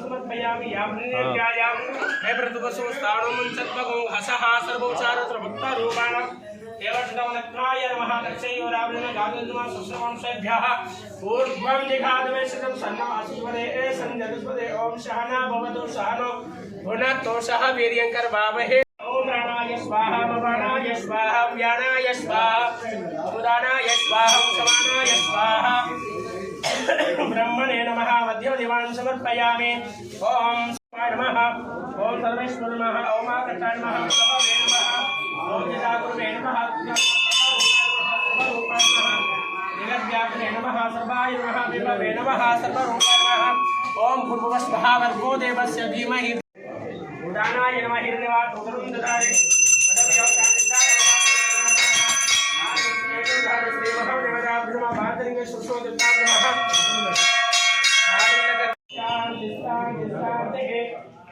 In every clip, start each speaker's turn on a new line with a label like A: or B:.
A: समर्पयामि यावन्नेत्यायां हे प्रतिपसो स्थाणुं सत्त्वगुं हसः सर्वोच्चारत्रभक्तारूपाणां देवष्टमनत्नाय नमः दक्षयोरावृण गागन्धमा सुश्रवंशेभ्यः ऊर्ध्वं जिघादवेशतं सन्नमासीवरे संजगस्पदे ॐ सहना भवतु सहनो भुनक्तो सह वीर्यङ्करवावहे ॐ प्राणाय स्वाहा ममानाय स्वाहा व्यानाय स्वाहा उदानाय स्वाहा समानाय स्वाहा ब्रह्मणे नमः मध्यमदिवान् समर्पयामि ओम स्वाहाय नमः ओम सर्वेश्वर नमः ओम आकाशाय नमः भगवे नमः ओम जगद्गुरुवे नमः जगद्व्यापिने नमः सर्वाय नमः विभवे नमः सर्वरूपाय नमः ओम भूर्भुवस्वः भर्गो देवस्य धीमहि उदानाय नमः हिरण्यवाट उदरं ददारे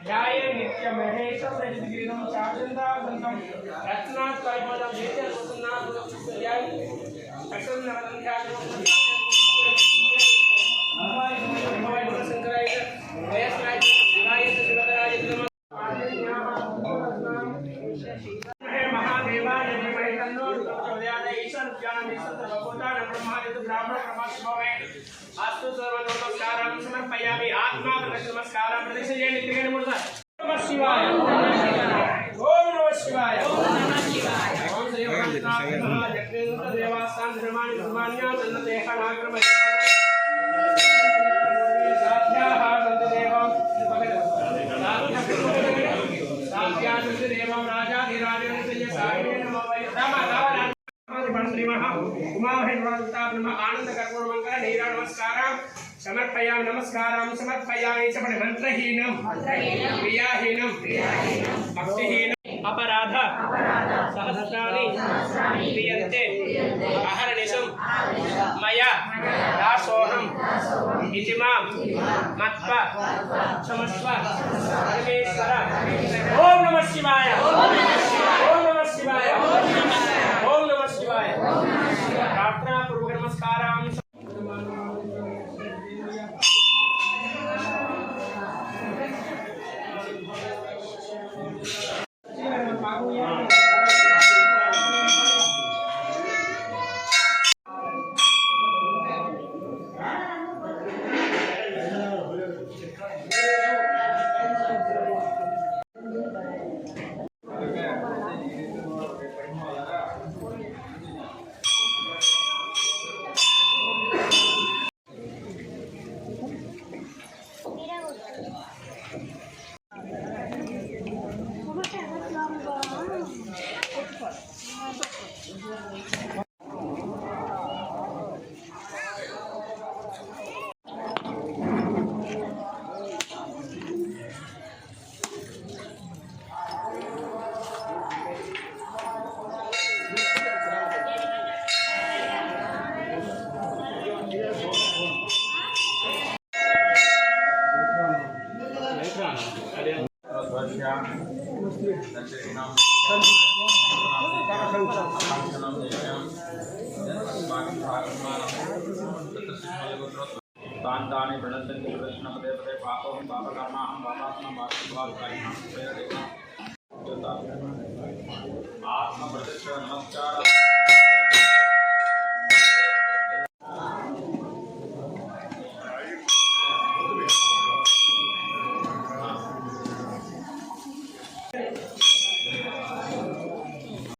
A: ध्याय नित्य महेश सहितगिरिं चाचंदागंधं रत्नात्मकं देत्य सुसन्नाथुल्याय अक्षरनवदन्ध्याय भवाय शंकराय वयस्नाय शिवाय शिवदराय नमः महादेवाय धीमहि तन्नो प्रचोदयात् ईश्वर ज्ञानमीश्वर सर्वभूतानां ब्रह्मादित्य ब्राह्मण ब्रह्मस्वभावे अस्तु सर्वनमस्कारं समर्पयामि आत्मा नमस्कारं प्रतिशये नित्रेण मूर्धा नमः शिवाय ओम नमः शिवाय ओम श्री महाजगन्नाथ देवास्थान धर्माणि धर्माण्या सन्नते हनाक्रम साध्याः सन्तदेवं साध्यासन्तदेवं राजाधिराजं सय्यसाये नमः वै राम आनंदकर्पूरमंगल नीरा नमस्कारं समर्पयामि नमस्कारं समर्पयामि च मंत्रहीनं क्रियाहीनं भक्तिहीनं अपराध सहस्राणि क्रियन्ते अहर्निशं मया दासोऽहम् इति मां मत्वा क्षमस्व परमेश्वर ओम नमः शिवाय ओम नमः शिवाय ओम नमः शिवाय प्रार्थना पूर्वक नमस्कारं तानि प्रणश्यन्ति प्रदक्षिणपदे पदे पापोऽहं पापकर्माहं पापात्मा वासुभावकारिणां